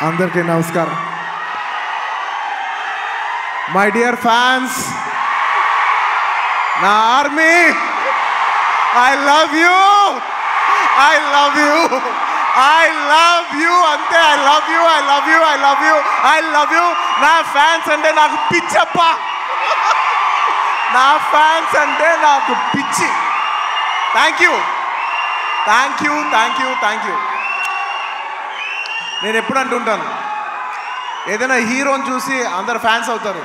అందరికీ నమస్కారం. My dear fans, నా army, I love you, I love you, I love you, అంతే. I love you, I love you, I love you, I love you. నా fans అంటే నాకు పిచ్చప్ప, నా ఫ్యాన్స్ అంటే నాకు పిచ్చి. Thank you, thank you, thank you, thank you. నేను ఎప్పుడు అంటుంటాను, ఏదైనా హీరోని చూసి అందరు ఫ్యాన్స్ అవుతారు.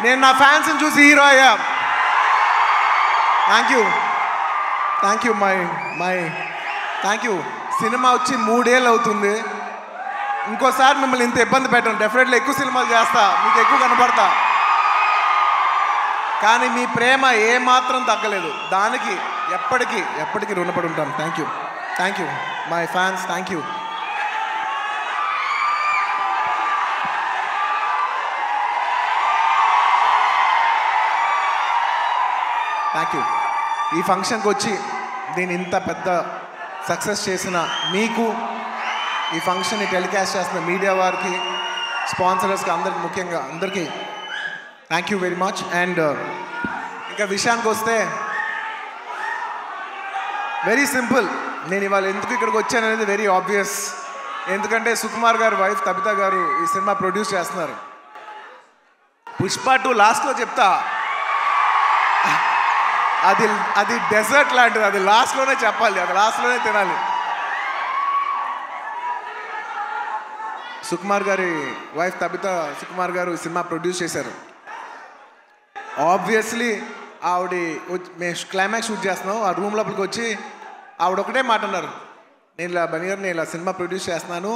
నేను నా ఫ్యాన్స్ని చూసి హీరో అయ్యా. Thank you, thank you, my thank you. Cinema వచ్చి 3 ఏళ్ళు అవుతుంది. ఇంకోసారి మిమ్మల్ని ఇంత ఇబ్బంది పెట్టను. డెఫినెట్లీ ఎక్కువ సినిమాలు చేస్తా, మీకు ఎక్కువ కనపడతా. కానీ మీ ప్రేమ ఏమాత్రం తగ్గలేదు. దానికి ఎప్పటికీ రుణపడి ఉంటాను. Thank you, thank you my fans, thank you. Thank you. ఈ ఫంక్షన్కి వచ్చి దీన్ని ఇంత పెద్ద సక్సెస్ చేసిన మీకు, ఈ ఫంక్షన్ని టెలికాస్ట్ చేస్తున్న మీడియా వారికి, స్పాన్సరర్స్కి, అందరికి, ముఖ్యంగా అందరికీ thank you very much. And ఇంకా విషయానికి వస్తే వెరీ సింపుల్. నేను ఇవాళ ఎందుకు ఇక్కడికి వచ్చాను అనేది వెరీ ఆబ్వియస్. ఎందుకంటే సుకుమార్ గారు వైఫ్ తబిత గారు ఈ సినిమా ప్రొడ్యూస్ చేస్తున్నారు. పుష్ప 2 లాస్ట్లో చెప్తా, అది డెజర్ట్ లాంటిది. అది లాస్ట్లోనే చెప్పాలి, అది లాస్ట్లోనే తినాలి. సుకుమార్ గారి వైఫ్ తబిత సుకుమార్ గారు ఈ సినిమా ప్రొడ్యూస్ చేశారు. ఆబ్వియస్లీ ఆవిడ మేము క్లైమాక్స్ షూట్ చేస్తున్నాం. ఆ రూమ్ లోపలికి వచ్చి ఆవిడ ఒకటే మాట అన్నారు, నేను ఇలా బన్నీ గారు, నేను ఇలా సినిమా ప్రొడ్యూస్ చేస్తున్నాను,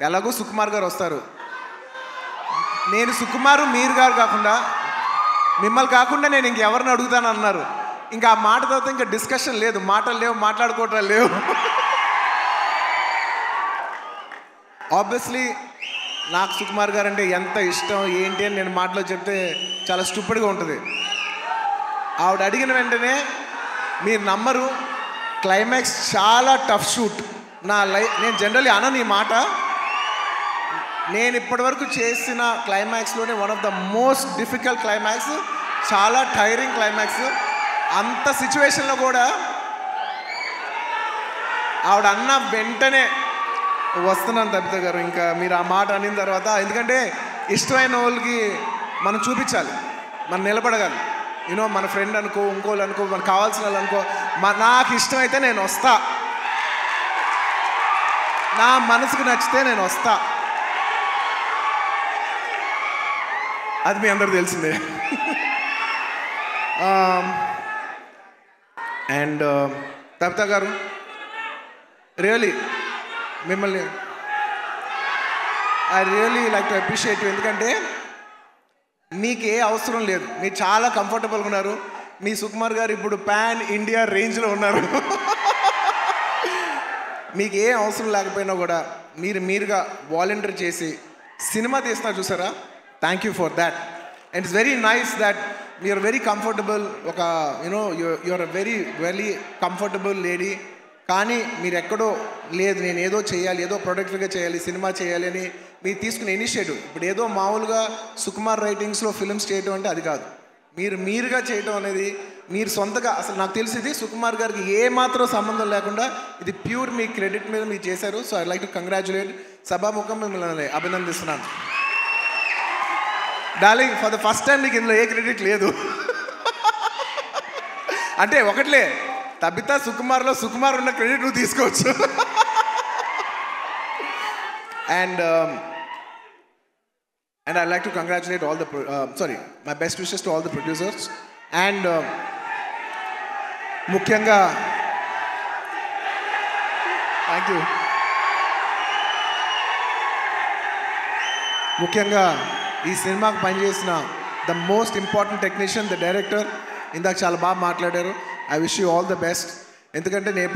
ఎలాగో సుకుమార్ గారు వస్తారు, నేను సుకుమారు మీరు గారు కాకుండా మిమ్మల్ని కాకుండా నేను ఇంకెవరిని అడుగుతాను అన్నారు. ఇంకా ఆ మాట తర్వాత ఇంకా డిస్కషన్ లేదు, మాటలు లేవు, మాట్లాడుకోవటం లేవు. ఆబ్వియస్లీ నాకు సుకుమార్ గారు అంటే ఎంత ఇష్టం ఏంటి అని నేను మాటలో చెప్తే చాలా స్టూపిడ్గా ఉంటుంది. ఆవిడ అడిగిన వెంటనే మీరు నమ్మరు, క్లైమాక్స్ చాలా టఫ్ షూట్. నేను జనరల్లీ అనను ఈ మాట. నేను ఇప్పటివరకు చేసిన క్లైమాక్స్లోనే one of the most difficult climax, చాలా టైరింగ్ క్లైమాక్స్. అంత సిచ్యువేషన్లో కూడా ఆవిడ అన్న వెంటనే వస్తున్నాను తబిత గారు, ఇంకా మీరు ఆ మాట అనిన తర్వాత, ఎందుకంటే ఇష్టమైన వాళ్ళకి మనం చూపించాలి, మనం నిలబడగాలి. యూనో మన ఫ్రెండ్ అనుకో, ఇంకోళ్ళు అనుకో, మనకు కావాల్సిన వాళ్ళు అనుకో, నాకు ఇష్టమైతే నేను వస్తా, నా మనసుకు నచ్చితే నేను వస్తా. అది మీ అందరూ తెలిసిందే. అండ్ తబిత గారు, రియలీ మిమ్మల్ని I really like to appreciate you. ఎందుకంటే మీకు ఏ అవసరం లేదు, మీరు చాలా కంఫర్టబుల్గా ఉన్నారు. మీ సుకుమార్ గారు ఇప్పుడు పాన్ ఇండియా రేంజ్లో ఉన్నారు. మీకు ఏ అవసరం లేకపోయినా కూడా మీరుగా వాలంటీర్ చేసి సినిమా తీస్తున్నారు చూసారా, thank you for that. And it's very nice that you're very comfortable. ఒక you know you're very very comfortable lady. కానీ మీరు ఎక్కడో లేదు, నేను ఏదో చేయాలి, ఏదో ప్రొడక్టివ్గా చేయాలి, సినిమా చేయాలి అని మీరు తీసుకునే ఇనిషియేటివ్. ఇప్పుడు ఏదో మామూలుగా సుకుమార్ రైటింగ్స్లో ఫిల్మ్స్ చేయడం అంటే అది కాదు. మీరుగా చేయడం అనేది, మీరు సొంతగా, అసలు నాకు తెలిసింది సుకుమార్ గారికి ఏ మాత్రం సంబంధం లేకుండా ఇది ప్యూర్ మీ క్రెడిట్ మీద మీరు చేశారు. So I like to congratulate. సభాముఖం మిమ్మల్ని అభినందిస్తున్నాను. Darling, for the first time మీకు ఇందులో ఏ క్రెడిట్ లేదు. అంటే ఒకట్లే, తబిత సుకుమార్లో సుకుమార్ ఉన్న క్రెడిట్ నువ్వు తీసుకోవచ్చు. And I like to congratulate all the my best wishes to all the producers. And ముఖ్యంగా థ్యాంక్ యూ, ముఖ్యంగా ఈ సినిమాకి పనిచేసిన the most important technician, the director. ఇందాక చాలా బాగా మాట్లాడారు. I wish you all the best. ఎందుకంటే నేను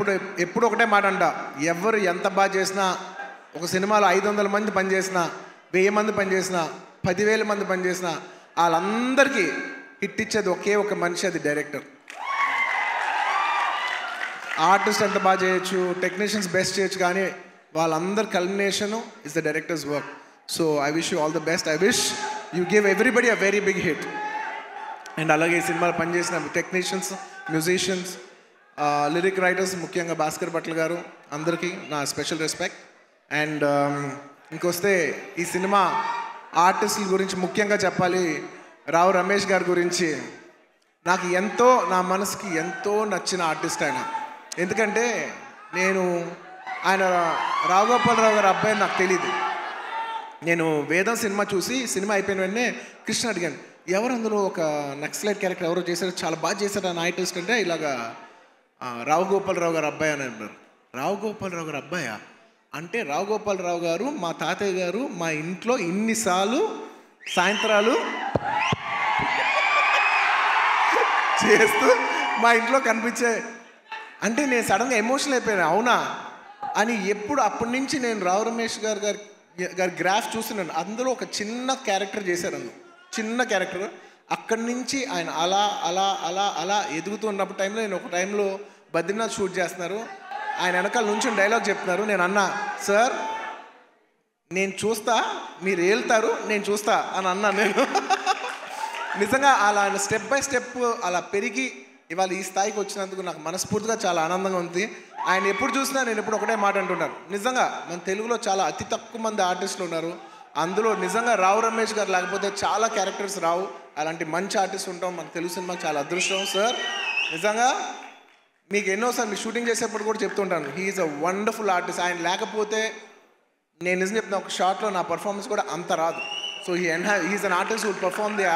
ఎప్పుడు ఒకటే మాట అంట, ఎవరు ఎంత బాగా చేసినా, ఒక సినిమాలో 500 మంది పనిచేసినా, 1000 మంది పనిచేసినా, 10,000 మంది పనిచేసినా, వాళ్ళందరికీ హిట్ ఇచ్చేది ఒకే ఒక మనిషి, అది డైరెక్టర్. ఆర్టిస్ట్ ఎంత బాగా చేయొచ్చు, టెక్నీషియన్స్ బెస్ట్ చేయొచ్చు, కానీ వాళ్ళందరి culmination is the directors work. So I wish you all the best. I wish you give everybody a very big hit. And అలాగే ఈ సినిమాలో పనిచేసిన టెక్నీషియన్స్, మ్యూజిషియన్స్, లిరిక్ రైటర్స్, ముఖ్యంగా భాస్కర్ భట్ల గారు, అందరికీ నా స్పెషల్ రెస్పెక్ట్. అండ్ ఇంకొస్తే ఈ సినిమా ఆర్టిస్టుల గురించి ముఖ్యంగా చెప్పాలి. రావు రమేష్ గారి గురించి నాకు ఎంతో, నా మనసుకి ఎంతో నచ్చిన ఆర్టిస్ట్ ఆయన. ఎందుకంటే ఆయన రావు గోపాలరావు గారి అబ్బాయి నాకు తెలీదు. నేను వేదం సినిమా చూసి సినిమా అయిపోయిన వెంటనే కృష్ణ అడిగాను, ఎవరు అందులో ఒక నక్సలైట్ క్యారెక్టర్ ఎవరో చేశారు, చాలా బాగా చేశారు ఆ ఆర్టిస్ట్ అంటే, ఇలాగా రావు గోపాలరావు గారు అబ్బాయి అని అన్నారు. రావు గోపాలరావు గారు అబ్బాయా అంటే, రావు గోపాలరావు గారు మా తాతయ్య గారు మా ఇంట్లో ఇన్నిసార్లు సాయంత్రాలు చేస్తూ మా ఇంట్లో కనిపించే అంటే నేను సడన్గా ఎమోషనల్ అయిపోయాను. అవునా అని అప్పటి నుంచి నేను రావు రమేష్ గారి గ్రాఫ్ చూస్తున్నాను. అందులో ఒక చిన్న క్యారెక్టర్ చేశారు, అందులో చిన్న క్యారెక్టర్. అక్కడి నుంచి ఆయన అలా అలా అలా అలా ఎదుగుతున్నప్పుడు టైంలో నేను ఒక టైంలో బద్రీనాథ్ షూట్ చేస్తున్నారు, ఆయన వెనకాల నుంచి డైలాగ్ చెప్తున్నారు. నేను అన్నా, సార్ నేను చూస్తా, మీరు వెళ్తారు, నేను చూస్తా అని అన్నాను నేను. నిజంగా అలా స్టెప్ బై స్టెప్ అలా పెరిగి ఇవాళ ఈ స్థాయికి వచ్చినందుకు నాకు మనస్ఫూర్తిగా చాలా ఆనందంగా ఉంది. ఆయన ఎప్పుడు చూసినా నేను ఎప్పుడు ఒకటే మాట అంటున్నాను, నిజంగా మన తెలుగులో చాలా అతి తక్కువ మంది ఆర్టిస్టులు ఉన్నారు, అందులో నిజంగా రావు రమేష్ గారు లేకపోతే చాలా క్యారెక్టర్స్ రావు. అలాంటి మంచి ఆర్టిస్ట్ ఉంటాం మన తెలుగు సినిమాకి చాలా అదృష్టం. సార్ నిజంగా మీకు ఎన్నోసార్లు మీ షూటింగ్ చేసేప్పుడు కూడా చెప్తుంటాను, హీఈస్ అ వండర్ఫుల్ ఆర్టిస్ట్. ఆయన లేకపోతే నేను నిజం చెప్తున్నా, ఒక షార్ట్లో నా పర్ఫార్మెన్స్ కూడా అంత రాదు. So he's an artist who will perform the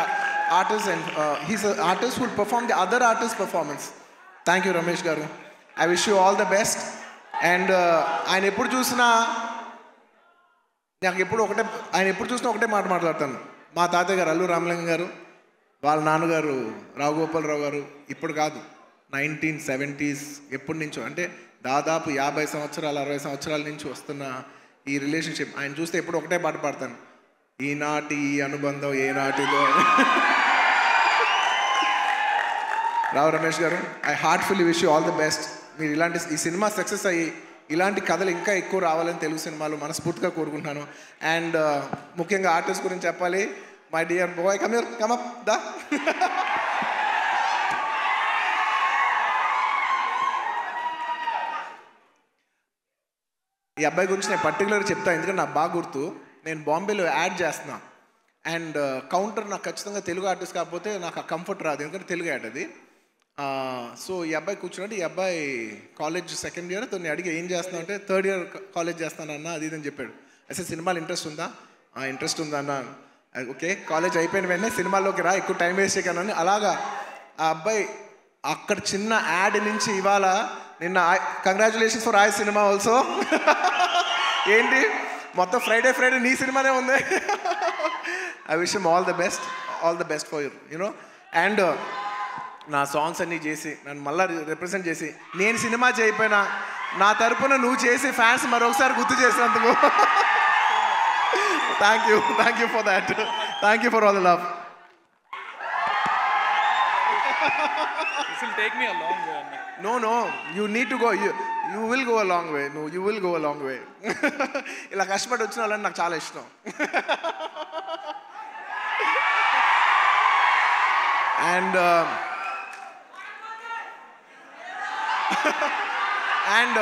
artist and he's an artist who will perform the other artist performance. Thank you Ramesh garu. I wish you all the best. And ఆయన ఎప్పుడు చూసినా ఒకటే మాట మాట్లాడతాను. మా తాతయ్య గారు అల్లు రామలింగం గారు, వాళ్ళ నాన్నగారు రావు గోపాలరావు గారు, ఇప్పుడు కాదు 1970s ఎప్పటి నుంచో, అంటే దాదాపు 50 సంవత్సరాలు 60 సంవత్సరాల నుంచి వస్తున్న ఈ రిలేషన్షిప్ ఆయన చూస్తే ఎప్పుడు ఒకటే పాట పాడతాను, ఈనాటి ఈ అనుబంధం ఏనాటిదో. రావు రమేష్ గారు, I heartfully wish you all the best. మీరు ఈ సినిమా సక్సెస్ అయ్యి ఇలాంటి కథలు ఇంకా ఎక్కువ రావాలని తెలుగు సినిమాలు మనస్ఫూర్తిగా కోరుకుంటున్నాను. అండ్ ముఖ్యంగా ఆర్టిస్ట్ గురించి చెప్పాలి. My dear boy, come up దా. ఈ అబ్బాయి గురించి నేను పర్టికులర్గా చెప్తాను, ఎందుకంటే నాకు బాగా గుర్తు. నేను బాంబేలో యాడ్ చేస్తున్నా అండ్ కౌంటర్ నాకు ఖచ్చితంగా తెలుగు ఆర్టిస్ట్ కాకపోతే నాకు ఆ కంఫర్ట్ రాదు, ఎందుకంటే తెలుగు యాడ్ అది. సో ఈ అబ్బాయి కూర్చున్నాడు. ఈ అబ్బాయి కాలేజ్ సెకండ్ ఇయర్. తను అడిగి ఏం చేస్తున్నావు అంటే, థర్డ్ ఇయర్ కాలేజ్ చేస్తానన్నా అది ఇదని చెప్పాడు. అసలు సినిమాలు ఇంట్రెస్ట్ ఉందా? ఇంట్రెస్ట్ ఉందా అన్న. ఓకే, కాలేజ్ అయిపోయిన వెంటనే సినిమాల్లోకి రా, ఎక్కువ టైం వేస్ట్ చేయకనని. అలాగా ఆ అబ్బాయి అక్కడ చిన్న యాడ్ నుంచి ఇవాళ నిన్న కంగ్రాచులేషన్స్ ఫర్ ఆయ్ సినిమా ఆల్సో. ఏంటి మొత్తం ఫ్రైడే నీ సినిమానే ఉంది. I wish him all the best for you know. And నా సాంగ్స్ అన్నీ చేసి నన్ను మళ్ళీ రిప్రజెంట్ చేసి, నేను సినిమా చేయకపోయినా నా తరపున నువ్వు చేసి ఫ్యాన్స్ మరొకసారి గుర్తు చేసినందుకు thank you for that. Thank you for all the love. This will take me a long way. No, you need to go. You will go a long way. No, you will go a long way. ఇలా కష్టపడి వచ్చిన వాళ్ళని నాకు చాలా ఇష్టం. And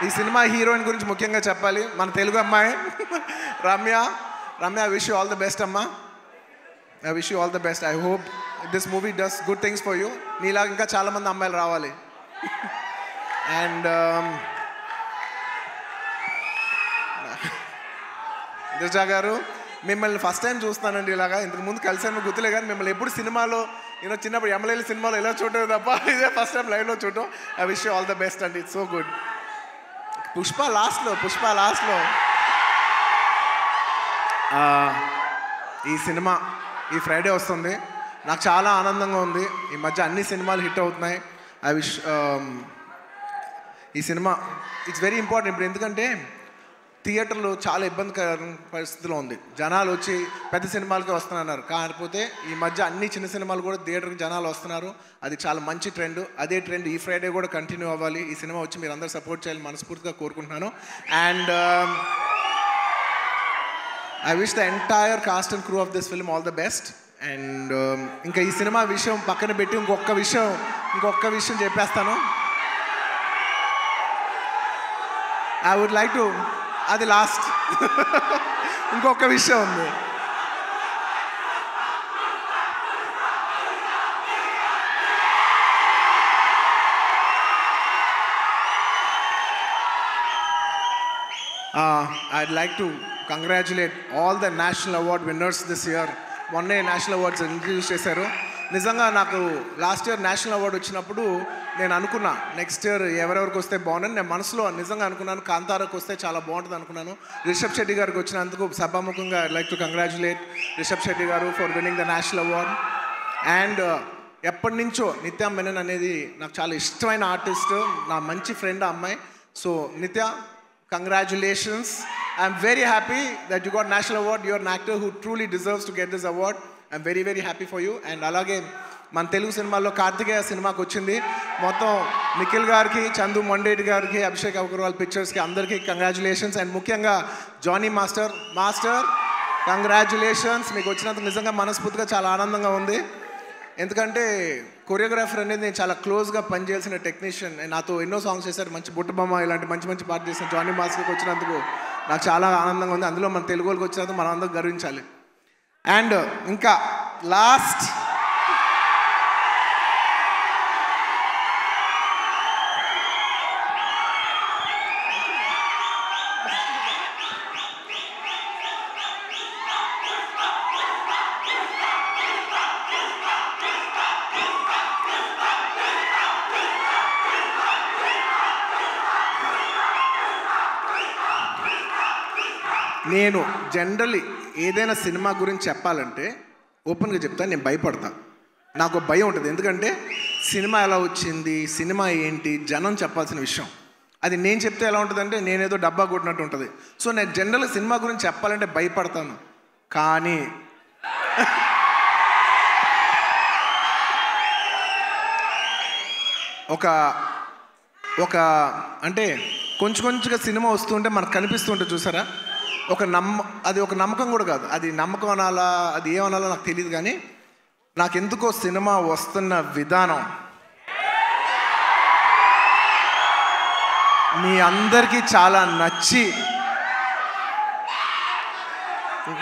ఈ cinema heroine గురించి ముఖ్యంగా చెప్పాలి. మన తెలుగు అమ్మాయి Ramya. I wish you all the best అమ్మా. I wish you all the best. I hope this movie does good things for you. నీలాగా ఇంకా చాలామంది అమ్మాయిలు రావాలి. అండ్ దిర్జా గారు, మిమ్మల్ని ఫస్ట్ టైం చూస్తానండి. ఇలాగా ఇంతకు ముందు కలిసాను గుర్తులే, కానీ మిమ్మల్ని ఎప్పుడు సినిమాలో చిన్నప్పుడు ఎమ్మెల్యేల సినిమాలో ఎలా చూడటం తప్ప ఇదే ఫస్ట్ టైం లైవ్లో చూడటం. I wish you all the best అండి. It's so good. పుష్ప లాస్ట్లో ఈ సినిమా ఈ ఫ్రైడే వస్తుంది. నాకు చాలా ఆనందంగా ఉంది. ఈ మధ్య అన్ని సినిమాలు హిట్ అవుతున్నాయి. ఐ విష్ ఈ సినిమా ఇట్స్ వెరీ ఇంపార్టెంట్ ఇప్పుడు, ఎందుకంటే థియేటర్లో చాలా ఇబ్బందికర పరిస్థితిలో ఉంది. జనాలు వచ్చి పెద్ద సినిమాలకే వస్తున్నారు, కాకపోతే ఈ మధ్య అన్ని చిన్న సినిమాలు కూడా థియేటర్కి జనాలు వస్తున్నారు. అది చాలా మంచి ట్రెండ్. అదే ట్రెండ్ ఈ ఫ్రైడే కూడా కంటిన్యూ అవ్వాలి. ఈ సినిమా వచ్చి మీరు అందరూ సపోర్ట్ చేయాలని మనస్ఫూర్తిగా కోరుకుంటున్నాను. And I wish the entire cost and crew of this film all the best. And ఇంకా ఈ సినిమా విషయం పక్కన పెట్టి ఇంకొక విషయం చెప్పేస్తాను. ఐ వుడ్ లైక్ టు, అది లాస్ట్, ఇంకొక విషయం ఉంది. I'd like to congratulate all the national award winners this year. మొన్నే నేషనల్ అవార్డ్స్ ఇంట్రడ్యూస్ చేశారు. నిజంగా నాకు లాస్ట్ ఇయర్ నేషనల్ అవార్డు వచ్చినప్పుడు నేను అనుకున్నా నెక్స్ట్ ఇయర్ ఎవరెవరికి వస్తే బాగుందని నేను మనసులో నిజంగా అనుకున్నాను. కాంతారాకు వస్తే చాలా బాగుంటుంది అనుకున్నాను. రిషబ్ శెట్టి గారికి వచ్చినందుకు సభాముఖంగా I like to congratulate Rishab Shetty గారు for winning the national award. And ఎప్పటి నుంచో నిత్య మెనన్ అనేది నాకు చాలా ఇష్టమైన ఆర్టిస్ట్, నా మంచి ఫ్రెండ్ ఆ అమ్మాయి. సో నిత్య, congratulations. I'm very happy that you got national award. You're an actor who truly deserves to get this award. I'm very very happy for you. And అలాగే మన తెలుగు సినిమాల్లో కార్తికేయ సినిమాకి వచ్చింది. మొత్తం నిఖిల్ గారికి, చందు మొండేటి గారికి, అభిషేక్ అగర్వాల్ పిక్చర్స్కి అందరికీ కంగ్రాచులేషన్స్. అండ్ ముఖ్యంగా జానీ మాస్టర్ కంగ్రాచులేషన్స్. మీకు వచ్చినందుకు నిజంగా మనస్ఫూర్తిగా చాలా ఆనందంగా ఉంది. ఎందుకంటే కొరియోగ్రాఫర్ అనేది నేను చాలా క్లోజ్గా పనిచేయాల్సిన టెక్నీషియన్. నాతో ఎన్నో సాంగ్స్ చేశారు, మంచి బుట్టబొమ్మ ఇలాంటి మంచి పాట చేసిన జానీ మాస్టర్కి వచ్చినందుకు నాకు చాలా ఆనందంగా ఉంది. అందులో మన తెలుగు వాళ్ళకి వచ్చినందుకు మనం అందరం గర్వించాలి. అండ్ ఇంకా లాస్ట్, నేను జనరల్లీ ఏదైనా సినిమా గురించి చెప్పాలంటే ఓపెన్గా చెప్తాను, నేను భయపడతాను. నాకు భయం ఉంటుంది. ఎందుకంటే సినిమా ఎలా వచ్చింది, సినిమా ఏంటి, జనం చెప్పాల్సిన విషయం. అది నేను చెప్తే ఎలా ఉంటుందంటే నేనేదో డబ్బా కొట్టినట్టు ఉంటుంది. సో నేను జనరల్గా సినిమా గురించి చెప్పాలంటే భయపడతాను. కానీ ఒక అంటే కొంచెంగా సినిమా వస్తుంటే మనకు కనిపిస్తుంటే చూసారా, అది ఒక నమ్మకం కూడా కాదు. అది నమ్మకం అనాలా, అది ఏమనాలో నాకు తెలియదు. కానీ నాకెందుకో సినిమా వస్తున్న విధానం మీ అందరికీ చాలా నచ్చి,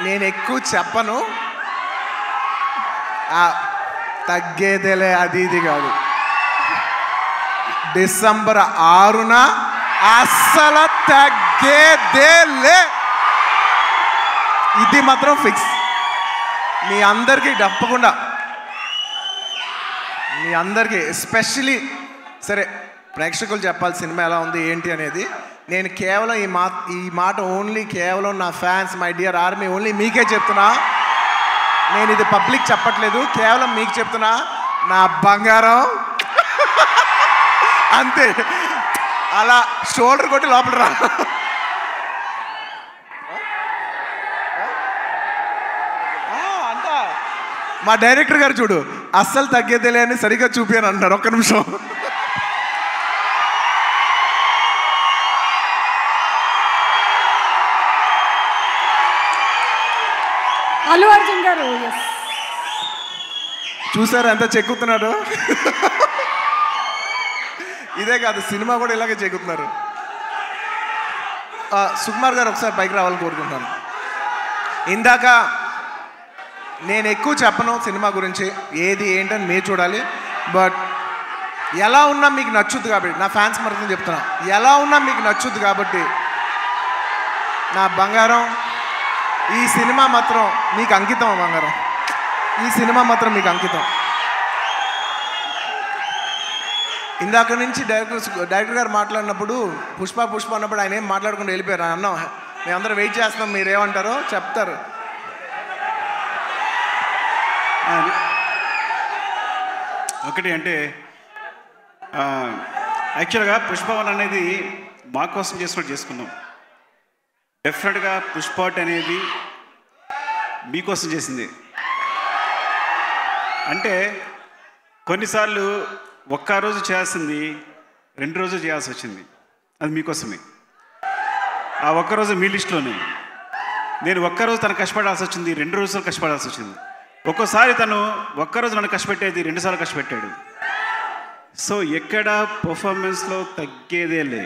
నేను ఎక్కువ చెప్పను, తగ్గేదేలే అది ఇది కాదు. డిసెంబర్ 6న అస్సలు తగ్గేదేలే, ఇది మాత్రం ఫిక్స్. మీ అందరికీ తప్పకుండా, మీ అందరికీ ఎస్పెషలీ సరే ప్రేక్షకులు చెప్పాలి సినిమా ఎలా ఉంది ఏంటి అనేది. నేను కేవలం ఈ మాట ఓన్లీ కేవలం నా fans, my dear army, only మీకే చెప్తున్నా. నేను ఇది పబ్లిక్ చెప్పట్లేదు, కేవలం మీకు చెప్తున్నా. నా బంగారం అంతే, అలా షోల్డర్ కొట్టి లోపల రా. మా డైరెక్టర్ గారు చూడు, అస్సలు తగ్గేదేలే అని సరిగ్గా చూపాను అంటారు. ఒక్క నిమిషం. అల్లు అర్జున్ గారు చూసారు ఎంత చెక్కుతున్నారు. ఇదే కాదు, సినిమా కూడా ఇలాగే చెక్కుతున్నారు. సుకుమార్ గారు ఒకసారి పైకి రావాలని కోరుకుంటున్నాను. ఇందాక నేను ఎక్కువ చెప్పను సినిమా గురించి, ఏది ఏంటని మీరు చూడాలి. బట్ ఎలా ఉన్నా మీకు నచ్చుద్ది కాబట్టి, నా ఫ్యాన్స్ మరొకటి చెప్తున్నా, ఎలా ఉన్నా మీకు నచ్చుద్ది కాబట్టి నా బంగారం, ఈ సినిమా మాత్రం మీకు అంకితం. బంగారం, ఈ సినిమా మాత్రం మీకు అంకితం. ఇందాక నుంచి డైరెక్టర్ గారు మాట్లాడినప్పుడు పుష్ప అన్నప్పుడు ఆయన ఏం మాట్లాడకుండా వెళ్ళిపోయారు. అన్నాం మేమందరం వెయిట్ చేస్తున్నాం, మీరేమంటారో చెప్తారు. ఒకటి అంటే యాక్చువల్గా పుష్పవన్ అనేది మా కోసం చేసుకున్నాం. డెఫినెట్గా పుష్పాట్ అనేది మీకోసం చేసింది. అంటే కొన్నిసార్లు ఒక్క రోజు చేయాల్సింది 2 రోజులు చేయాల్సి వచ్చింది. అది మీకోసమే. ఆ ఒక్కరోజు మీ లిస్టులోనే. నేను ఒక్కరోజు తను కష్టపడాల్సి వచ్చింది, 2 రోజులు కష్టపడాల్సి వచ్చింది. ఒక్కోసారి తను ఒక్కరోజు నన్ను కష్టపెట్టేది 2 సార్లు కష్టపెట్టాడు. సో ఎక్కడ పర్ఫార్మెన్స్లో తగ్గేదే లే,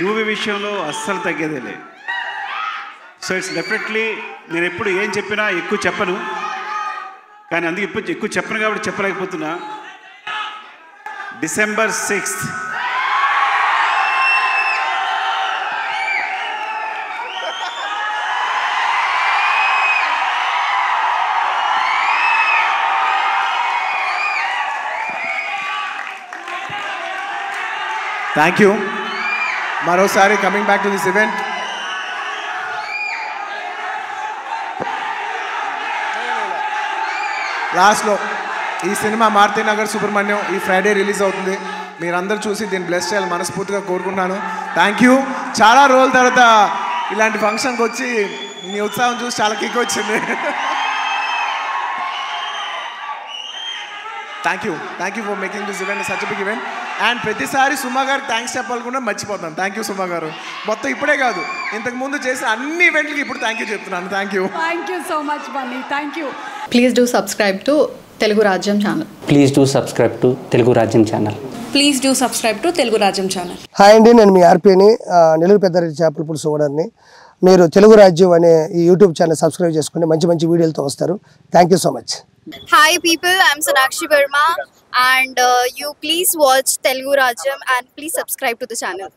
మూవీ విషయంలో అస్సలు తగ్గేదే లే. సో ఇట్స్ డెఫినెట్లీ నేను ఎప్పుడు ఏం చెప్పినా ఎక్కువ చెప్పను, కానీ అందుకే ఇప్పుడు ఎక్కువ చెప్పను కాబట్టి చెప్పలేకపోతున్నా. December 6th thank you. మరోసారి coming back to this event, లాస్ట్లో ఈ సినిమా మారుతినగర్ సుబ్రహ్మణ్యం ఈ ఫ్రైడే రిలీజ్ అవుతుంది. మీరందరూ చూసి దీన్ని బ్లెస్ చేయాలి మనస్ఫూర్తిగా కోరుకుంటున్నాను. Thank you. చాలా రోజుల తర్వాత ఇలాంటి ఫంక్షన్కి వచ్చి మీ ఉత్సాహం చూసి చాలా కిక్ వచ్చింది. Thank you for making this event such big event. And ప్రతిసారి సుమా గారికి థ్యాంక్స్ చెప్పాలకుండా మర్చిపోతాను. థ్యాంక్ యూ సుమా గారు. మొత్తం ఇప్పుడే కాదు, ఇంతకుముందు చేసిన అన్ని ఈవెంట్లకి ఇప్పుడు థ్యాంక్ యూ చెప్తున్నాను. Thank you so much Bunny. Thank you. Please do subscribe to Telugu Rajyam channel. Please do subscribe to Telugu Rajyam channel. Please do subscribe to Telugu Rajyam channel. Hi అండి, నేను మీ ఆర్పీని, నెల్లూరు పెద్దారెడ్డి చేపల పులుసు ఓనర్ని. మీరు తెలుగు రాజ్యం అనే ఈ యూట్యూబ్ ఛానల్ సబ్స్క్రైబ్ చేసుకుని మంచి మంచి వీడియోలతో వస్తారు. Thank you so much. Hi people, I'm Sonakshi Verma and you please watch Telugu Rajyam and please subscribe to the channel.